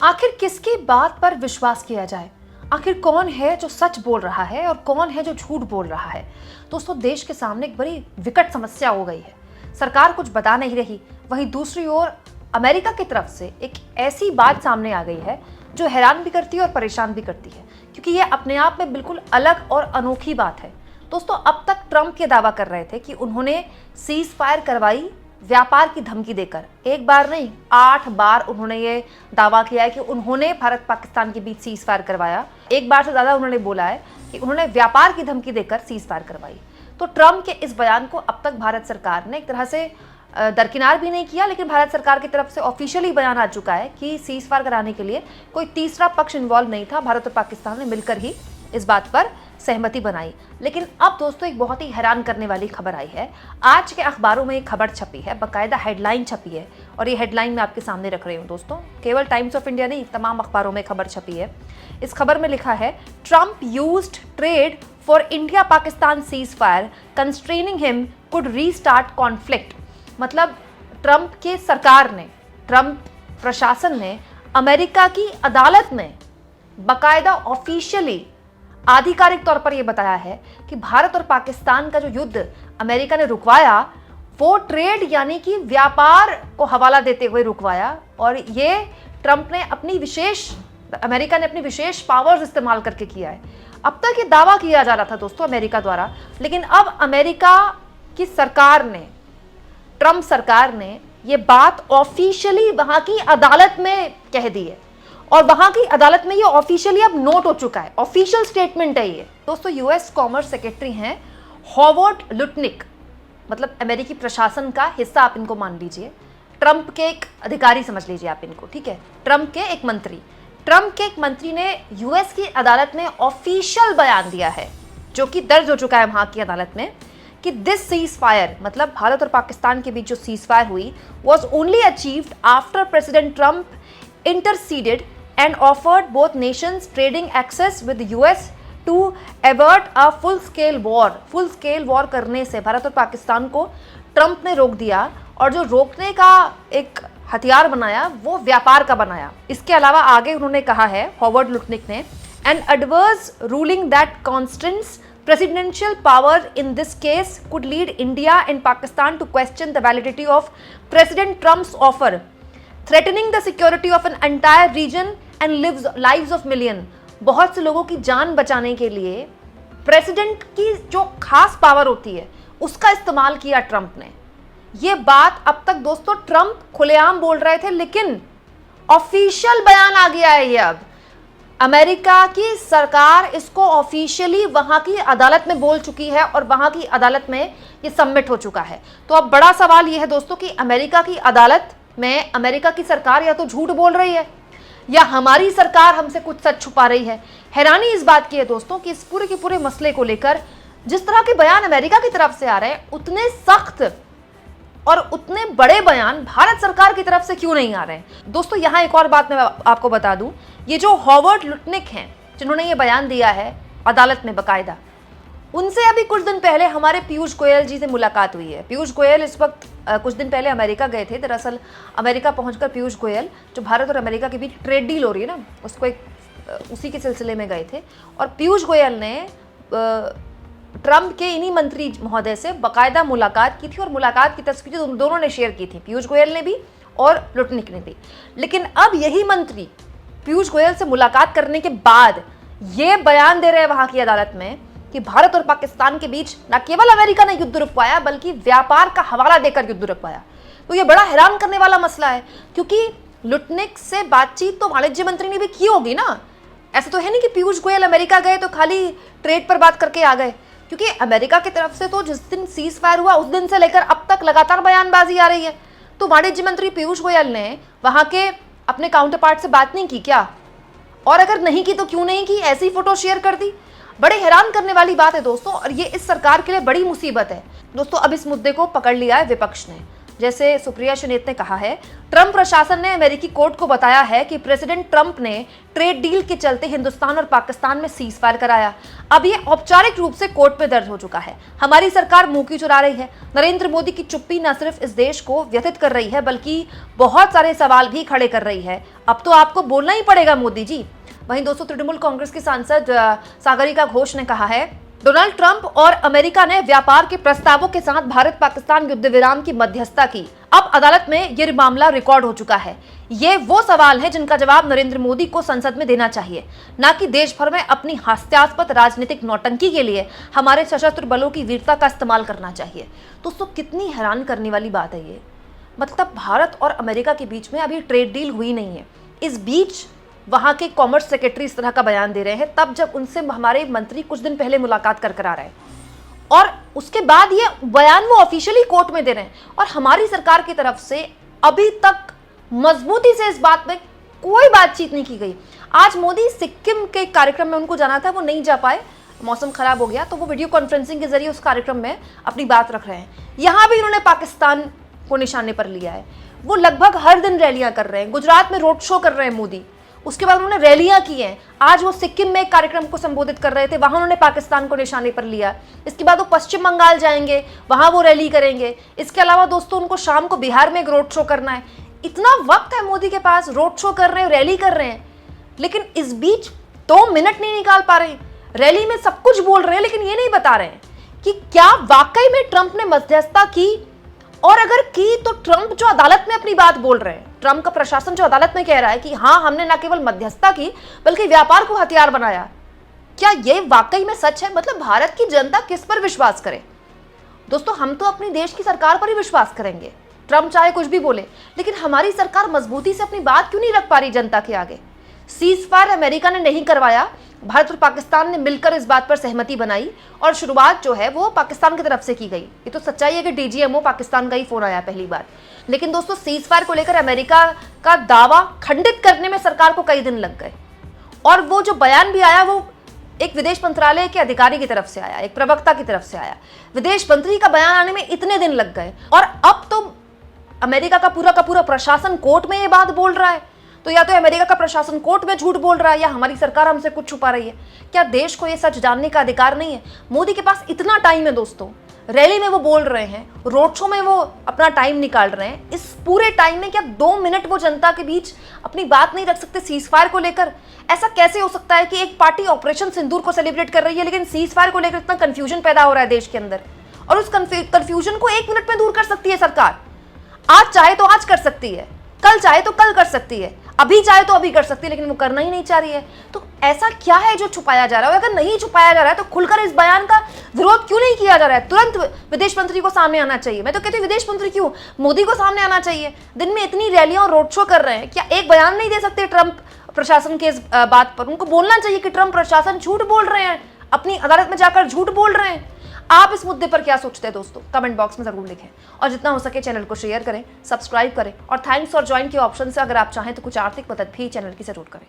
आखिर किसकी बात पर विश्वास किया जाए? आखिर कौन है जो सच बोल रहा है और कौन है जो झूठ बोल रहा है? दोस्तों, देश के सामने एक बड़ी विकट समस्या हो गई है। सरकार कुछ बता नहीं रही, वहीं दूसरी ओर अमेरिका की तरफ से एक ऐसी बात सामने आ गई है जो हैरान भी करती है और परेशान भी करती है, क्योंकि ये अपने आप में बिल्कुल अलग और अनोखी बात है। दोस्तों, अब तक ट्रंप ये दावा कर रहे थे कि उन्होंने सीज फायर करवाई व्यापार की धमकी देकर। एक बार नहीं, 8 बार उन्होंने ये दावा किया है कि उन्होंने भारत पाकिस्तान के बीच सीज फायर करवाया। एक बार से ज़्यादा उन्होंने बोला है कि उन्होंने व्यापार की धमकी देकर सीज फायर करवाई। तो ट्रंप के इस बयान को अब तक भारत सरकार ने एक तरह से दरकिनार भी नहीं किया, लेकिन भारत सरकार की तरफ से ऑफिशियली बयान आ चुका है कि सीज फायर कराने के लिए कोई तीसरा पक्ष इन्वॉल्व नहीं था। भारत और पाकिस्तान ने मिलकर ही इस बात पर सहमति बनाई। लेकिन अब दोस्तों, एक बहुत ही हैरान करने वाली खबर आई है। आज के अखबारों में एक खबर छपी है, बाकायदा हेडलाइन छपी है, और ये हेडलाइन मैं आपके सामने रख रही हूँ दोस्तों। केवल टाइम्स ऑफ इंडिया नहीं, तमाम अखबारों में खबर छपी है। इस खबर में लिखा है, Trump used trade for India Pakistan cease fire, constraining him could restart conflict. मतलब ट्रंप की सरकार ने, ट्रंप प्रशासन ने अमेरिका की अदालत में बाकायदा ऑफिशियली आधिकारिक तौर पर यह बताया है कि भारत और पाकिस्तान का जो युद्ध अमेरिका ने रुकवाया, वो ट्रेड यानी कि व्यापार को हवाला देते हुए रुकवाया। और ये ट्रंप ने अमेरिका ने अपनी विशेष पावर्स इस्तेमाल करके किया है। अब तक ये दावा किया जा रहा था दोस्तों अमेरिका द्वारा, लेकिन अब अमेरिका की सरकार ने, ट्रंप सरकार ने ये बात ऑफिशियली वहां की अदालत में कह दी है, और वहां की अदालत में ये ऑफिशियली अब नोट हो चुका है। ऑफिशियल स्टेटमेंट है ये दोस्तों। यूएस कॉमर्स सेक्रेटरी हैं हॉवर्ड लुटनिक, मतलब अमेरिकी प्रशासन का हिस्सा आप इनको मान लीजिए। ट्रंप के एक अधिकारी समझ लीजिए आप इनको, ठीक है। ट्रंप के एक मंत्री ने यूएस की अदालत में ऑफिशियल बयान दिया है, जो कि दर्ज हो चुका है वहां की अदालत में, कि दिस सीज फायर, मतलब भारत और पाकिस्तान के बीच जो सीज फायर हुई, was only achieved after president Trump interceded and offered both nations trading access with the US to avert a full-scale war. full-scale war करने से भारत और पाकिस्तान को ट्रंप ने रोक दिया, और जो रोकने का एक हथियार बनाया वो व्यापार का बनाया। इसके अलावा आगे उन्होंने कहा है, हॉवर्ड लुटनिक ने, an adverse ruling that constrains presidential power in this case could lead India and Pakistan to question the validity of President Trump's offer, threatening the security of an entire region and lives of million। बहुत से लोगों की जान बचाने के लिए president की जो खास पावर होती है उसका इस्तेमाल किया ट्रंप ने। ये बात अब तक दोस्तों ट्रंप खुलेआम बोल रहे थे, लेकिन ऑफिशियल बयान आ गया है। ये अब अमेरिका की सरकार इसको ऑफिशियली वहां की अदालत में बोल चुकी है, और वहां की अदालत में ये सबमिट हो चुका है। तो अब बड़ा सवाल ये है दोस्तों कि अमेरिका की अदालत में अमेरिका की सरकार या तो झूठ बोल रही है, या हमारी सरकार हमसे कुछ सच छुपा रही है। हैरानी इस बात की है दोस्तों कि इस पूरे के पूरे मसले को लेकर जिस तरह के बयान अमेरिका की तरफ से आ रहे हैं, उतने सख्त और उतने बड़े बयान भारत सरकार की तरफ से क्यों नहीं आ रहे हैं। दोस्तों, यहां एक और बात मैं आपको बता दूं, ये जो हॉवर्ड लुटनिक हैं जिन्होंने ये बयान दिया है अदालत में बाकायदा, उनसे अभी कुछ दिन पहले हमारे पीयूष गोयल जी से मुलाकात हुई है। पीयूष गोयल इस वक्त कुछ दिन पहले अमेरिका गए थे। दरअसल अमेरिका पहुंचकर पीयूष गोयल, जो भारत और अमेरिका के बीच ट्रेड डील हो रही है ना, उसको उसी के सिलसिले में गए थे। और पीयूष गोयल ने ट्रंप के इन्हीं मंत्री महोदय से बाकायदा मुलाकात की थी, और मुलाकात की तस्वीरें दोनों ने शेयर की थी, पीयूष गोयल ने भी और लुटनिक ने भी। लेकिन अब यही मंत्री पीयूष गोयल से मुलाकात करने के बाद ये बयान दे रहे हैं वहां की अदालत में कि भारत और पाकिस्तान के बीच न केवल अमेरिका ने युद्ध रुकवाया, बल्कि व्यापार का हवाला देकर युद्ध रुकवाया। तो ये बड़ा हैरान करने वाला मसला है, क्योंकि लुटनिक से बातचीत तो वाणिज्य मंत्री ने भी की होगी ना। ऐसा तो है नहीं कि पीयूष गोयल अमेरिका गए तो खाली ट्रेड पर बात करके आ गए, क्योंकि अमेरिका की तरफ से तो जिस दिन सीज फायर हुआ उस दिन से लेकर अब तक लगातार बयानबाजी आ रही है। तो वाणिज्य मंत्री पीयूष गोयल ने वहां के अपने काउंटर पार्ट से बात नहीं की क्या? और अगर नहीं की तो क्यों नहीं की? ऐसी फोटो शेयर कर दी। बड़े हैरान करने वाली बात है दोस्तों, और ये इस सरकार के लिए बड़ी मुसीबत है दोस्तों। अब इस मुद्दे को पकड़ लिया है विपक्ष ने। जैसे सुप्रिया सुनेत ने कहा है, ट्रंप प्रशासन ने अमेरिकी कोर्ट को बताया है कि प्रेसिडेंट ट्रंप ने ट्रेड डील के चलते हिंदुस्तान और पाकिस्तान में सीज फायर कराया। अब ये औपचारिक रूप से कोर्ट में दर्ज हो चुका है। हमारी सरकार मुंह की चुरा रही है। नरेंद्र मोदी की चुप्पी न सिर्फ इस देश को व्यथित कर रही है बल्कि बहुत सारे सवाल भी खड़े कर रही है। अब तो आपको बोलना ही पड़ेगा मोदी जी। वहीं दोस्तों, तृणमूल कांग्रेस की सांसद सागरिका घोष ने कहा है, डोनाल्ड ट्रंप और अमेरिका ने व्यापार के प्रस्तावों के साथ भारत पाकिस्तान युद्ध विराम की मध्यस्थता की। अब अदालत में यह मामला रिकॉर्ड हो चुका है। ये वो सवाल है जिनका जवाब नरेंद्र मोदी को संसद में देना चाहिए, न कि देश भर में अपनी हास्यास्पद राजनीतिक नौटंकी के लिए हमारे सशस्त्र बलों की वीरता का इस्तेमाल करना चाहिए। दोस्तों, कितनी हैरान करने वाली बात है ये। मतलब भारत और अमेरिका के बीच में अभी ट्रेड डील हुई नहीं है। इस बीच वहां के कॉमर्स सेक्रेटरी इस तरह का बयान दे रहे हैं, तब जब उनसे हमारे मंत्री कुछ दिन पहले मुलाकात कर आ रहे हैं और उसके बाद ये बयान वो ऑफिशियली कोर्ट में दे रहे हैं। और हमारी सरकार की तरफ से अभी तक मजबूती से इस बात में कोई बातचीत नहीं की गई। आज मोदी सिक्किम के कार्यक्रम में उनको जाना था, वो नहीं जा पाए, मौसम खराब हो गया, तो वो वीडियो कॉन्फ्रेंसिंग के जरिए उस कार्यक्रम में अपनी बात रख रहे हैं। यहां भी उन्होंने पाकिस्तान को निशाने पर लिया है। वो लगभग हर दिन रैलियां कर रहे हैं। गुजरात में रोड शो कर रहे हैं मोदी, उसके बाद उन्होंने रैलियां की हैं। आज वो सिक्किम में एक कार्यक्रम को संबोधित कर रहे थे, वहां उन्होंने पाकिस्तान को निशाने पर लिया। इसके बाद वो पश्चिम बंगाल जाएंगे, वहां वो रैली करेंगे। इसके अलावा दोस्तों, उनको शाम को बिहार में एक रोड शो करना है। इतना वक्त है मोदी के पास, रोड शो कर रहे हैं, रैली कर रहे हैं, लेकिन इस बीच 2 मिनट नहीं निकाल पा रहे। रैली में सब कुछ बोल रहे हैं, लेकिन ये नहीं बता रहे हैं कि क्या वाकई में ट्रंप ने मध्यस्थता की, और अगर की तो ट्रंप जो अदालत में अपनी बात बोल रहे हैं, ट्रंप का प्रशासन जो अदालत में कह रहा है कि हाँ, हमने न केवल मध्यस्थता की बल्कि व्यापार को हथियार बनाया, क्या ये वाकई में सच है? मतलब भारत की जनता किस पर विश्वास करे? दोस्तों, हम तो अपनी देश की सरकार पर ही विश्वास करेंगे, ट्रंप चाहे कुछ भी बोले, लेकिन हमारी सरकार मजबूती से अपनी बात क्यों नहीं रख पा रही जनता के आगे? सीज फायर अमेरिका ने नहीं करवाया, भारत और पाकिस्तान ने मिलकर इस बात पर सहमति बनाई और शुरुआत जो है वो पाकिस्तान की तरफ से की गई। ये तो सच्चाई है कि डीजीएमओ पाकिस्तान का ही फोन आया पहली बार। लेकिन दोस्तों, सीज फायर को लेकर अमेरिका का दावा खंडित करने में सरकार को कई दिन लग गए, और वो जो बयान भी आया वो एक विदेश मंत्रालय के अधिकारी की तरफ से आया, एक प्रवक्ता की तरफ से आया। विदेश मंत्री का बयान आने में इतने दिन लग गए, और अब तो अमेरिका का पूरा प्रशासन कोर्ट में ये बात बोल रहा है। तो या तो अमेरिका का प्रशासन कोर्ट में झूठ बोल रहा है, या हमारी सरकार हमसे कुछ छुपा रही है। क्या देश को ये सच जानने का अधिकार नहीं है? मोदी के पास इतना टाइम है दोस्तों, रैली में वो बोल रहे हैं, रोड शो में वो अपना टाइम निकाल रहे हैं। इस पूरे टाइम में क्या 2 मिनट वो जनता के बीच अपनी बात नहीं रख सकते सीज फायर को लेकर? ऐसा कैसे हो सकता है कि एक पार्टी ऑपरेशन सिंदूर को सेलिब्रेट कर रही है, लेकिन सीज फायर को लेकर इतना कंफ्यूजन पैदा हो रहा है देश के अंदर, और उस कंफ्यूजन को 1 मिनट में दूर कर सकती है सरकार। आज चाहे तो आज कर सकती है, कल चाहे तो कल कर सकती है, अभी चाहे तो अभी कर सकती है, लेकिन वो करना ही नहीं चाह रही है। तो ऐसा क्या है जो छुपाया जा रहा है? अगर नहीं छुपाया जा रहा है तो खुलकर इस बयान का विरोध क्यों नहीं किया जा रहा है? तुरंत विदेश मंत्री को सामने आना चाहिए। मैं तो कहती हूँ, विदेश मंत्री क्यों, मोदी को सामने आना चाहिए। दिन में इतनी रैलियां और रोड शो कर रहे हैं, क्या एक बयान नहीं दे सकते ट्रंप प्रशासन के इस बात पर? उनको बोलना चाहिए कि ट्रंप प्रशासन झूठ बोल रहे हैं, अपनी अदालत में जाकर झूठ बोल रहे हैं। आप इस मुद्दे पर क्या सोचते हैं दोस्तों? कमेंट बॉक्स में जरूर लिखें, और जितना हो सके चैनल को शेयर करें, सब्सक्राइब करें, और थैंक्स और ज्वाइन के ऑप्शन से अगर आप चाहें तो कुछ आर्थिक मदद भी चैनल की जरूर करें।